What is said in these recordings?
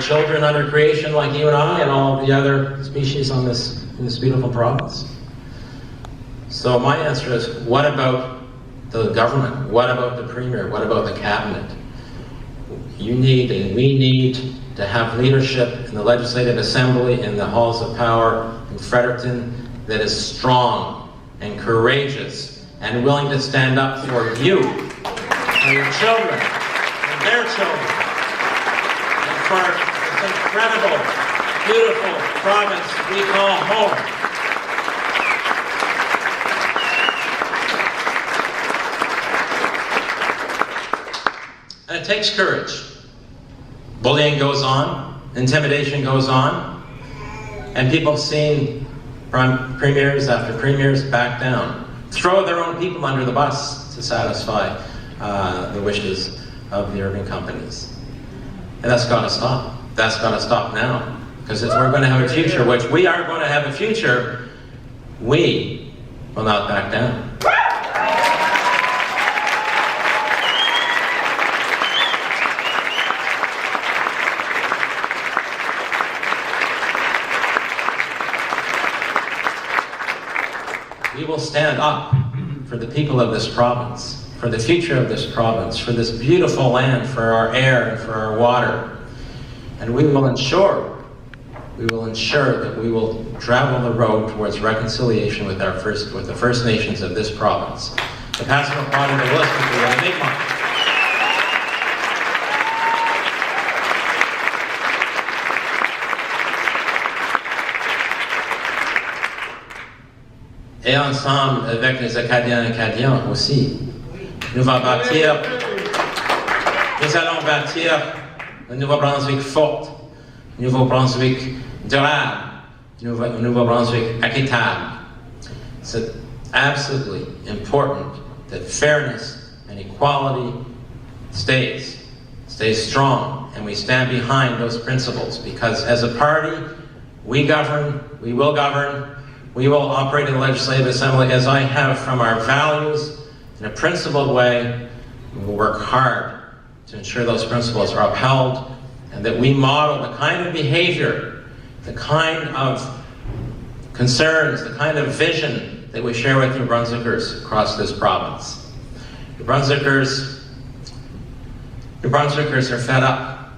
your children under creation like you and I and all the other species on in this beautiful province? So my answer is, what about the government? What about the Premier? What about the Cabinet? You need and we need to have leadership in the Legislative Assembly, in the halls of power in Fredericton, that is strong and courageous and willing to stand up for you, for your children, and their children, and for this incredible, beautiful province we call home. And it takes courage. Bullying goes on, intimidation goes on, and people have seen premiers after premiers back down, throw their own people under the bus to satisfy the wishes of the Irving companies. And that's got to stop. That's got to stop now. Because if we're going to have a future, which we are going to have a future, we will not back down. We will stand up for the people of this province, for the future of this province, for this beautiful land, for our air and for our water. And we will ensure that we will travel the road towards reconciliation with the First Nations of this province. The Pastoral Part of the list will be a big one. Et ensemble avec les Acadiens et Acadiens aussi, nous allons bâtir un Nouveau-Brunswick fort, un Nouveau-Brunswick durable, un Nouveau-Brunswick équitable. It's absolutely important that fairness and equality stays strong, and we stand behind those principles, because as a party, we govern, we will govern, we will operate in the Legislative Assembly as I have from our values in a principled way. We will work hard to ensure those principles are upheld and that we model the kind of behavior, the kind of concerns, the kind of vision that we share with New Brunswickers across this province. New Brunswickers are fed up.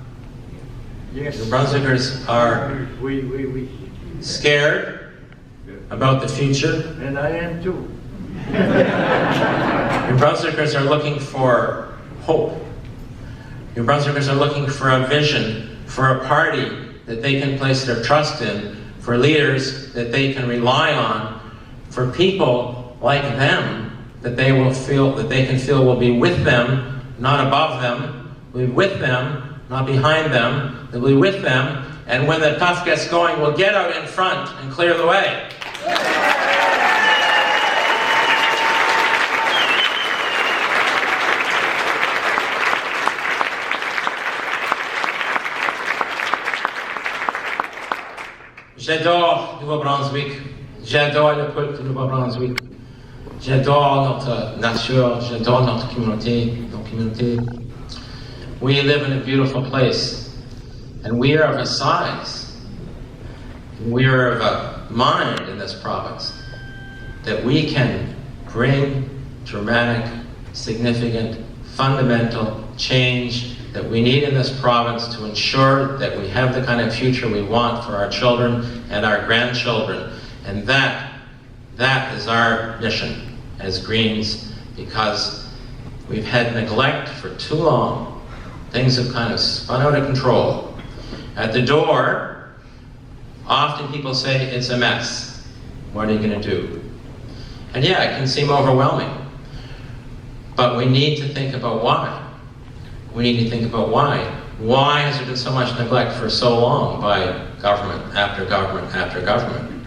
Yes. New Brunswickers are scared about the future. And I am too. New Brunswickers are looking for hope. New Brunswickers are looking for a vision, for a party that they can place their trust in, for leaders that they can rely on, for people like them that they can feel will be with them, not above them, will be with them, not behind them, they'll be with them, and when the tough gets going, we'll get out in front and clear the way. J'adore Nouveau-Brunswick, j'adore le peuple de Nouveau-Brunswick, j'adore notre nature, j'adore notre communauté, We live in a beautiful place, and we are of a size, we are of a mind in this province that we can bring dramatic, significant, fundamental change that we need in this province to ensure that we have the kind of future we want for our children and our grandchildren. And that is our mission as Greens, because we've had neglect for too long. Things have kind of spun out of control. At the door, often people say, it's a mess. What are you going to do? And yeah, it can seem overwhelming. But we need to think about why. We need to think about why. Why has there been so much neglect for so long by government after government after government?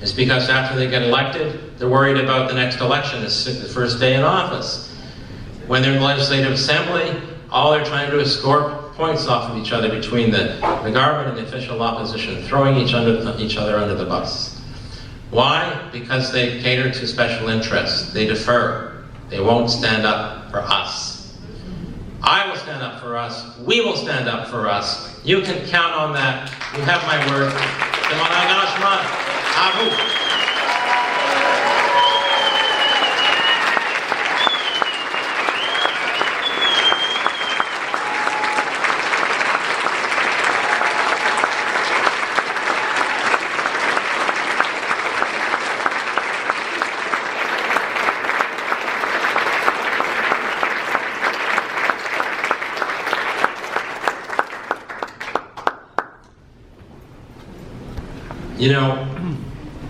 It's because after they get elected, they're worried about the next election, the first day in office. When they're in the Legislative Assembly, all they're trying to do is score points off of each other between the government and the official opposition, throwing each other under the bus. Why? Because they cater to special interests. They defer. They won't stand up for us. I will stand up for us. We will stand up for us. You can count on that. You have my word. Témoin d'engagement. À vous. You know,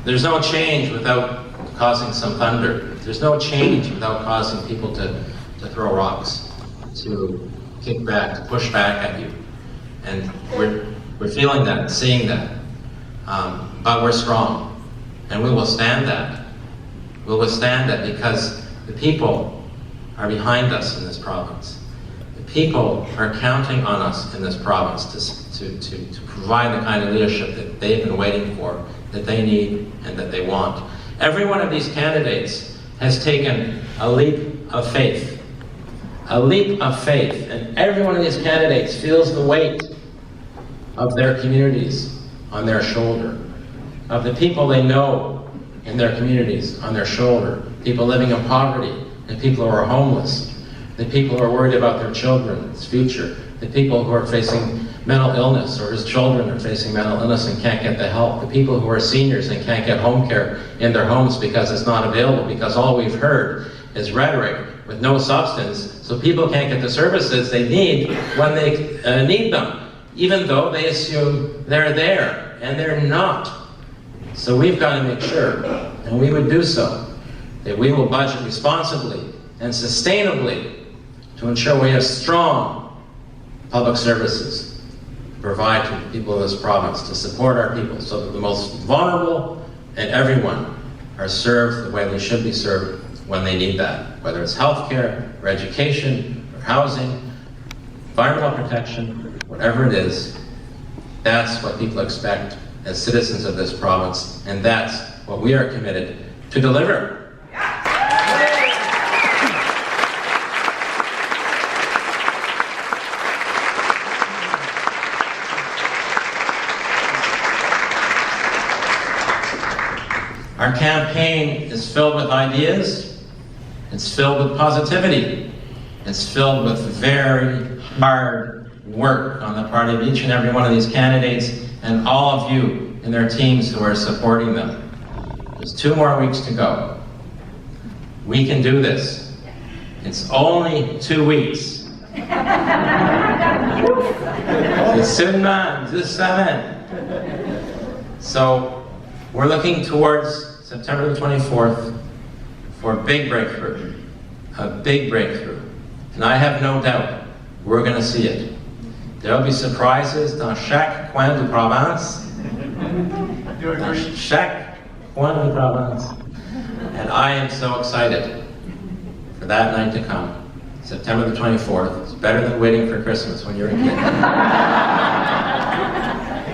there's no change without causing some thunder. There's no change without causing people to throw rocks, to kick back, to push back at you. And we're feeling that, seeing that. But we're strong, and we will stand that. We will withstand that because the people are behind us in this province. The people are counting on us in this province to provide the kind of leadership that they've been waiting for, that they need, and that they want. Every one of these candidates has taken a leap of faith. A leap of faith. And every one of these candidates feels the weight of their communities on their shoulder, of the people they know in their communities on their shoulder, people living in poverty, and people who are homeless, the people who are worried about their children's future, the people who are facing mental illness, or whose children are facing mental illness and can't get the help, the people who are seniors and can't get home care in their homes because it's not available, because all we've heard is rhetoric with no substance, so people can't get the services they need when they need them, even though they assume they're there, and they're not. So we've got to make sure, and we would do so, that we will budget responsibly and sustainably to ensure we have strong public services to provide to the people of this province, to support our people so that the most vulnerable and everyone are served the way they should be served when they need that, whether it's healthcare or education or housing, environmental protection, whatever it is. That's what people expect as citizens of this province, and that's what we are committed to deliver. Our campaign is filled with ideas, it's filled with positivity, it's filled with very hard work on the part of each and every one of these candidates and all of you and their teams who are supporting them. There's 2 more weeks to go. We can do this. It's only 2 weeks. C'est seulement 2 semaines. So we're looking towards September the 24th for a big breakthrough. A big breakthrough. And I have no doubt we're going to see it. There will be surprises dans chaque coin de province. Dans chaque coin de province. And I am so excited for that night to come. September the 24th. It's better than waiting for Christmas when you're a kid.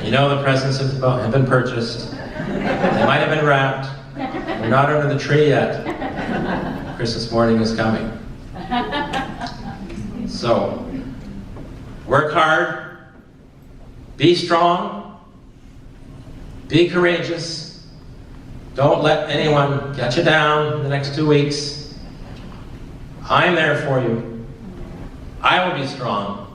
You know the presents have been purchased. They might have been wrapped. They're not under the tree yet. Christmas morning is coming. So, work hard, be strong, be courageous, don't let anyone get you down in the next 2 weeks. I'm there for you. I will be strong.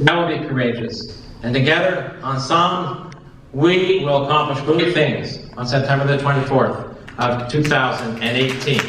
I will be courageous. And together, ensemble, we will accomplish good things on September the 24th of 2018.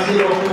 Merci beaucoup.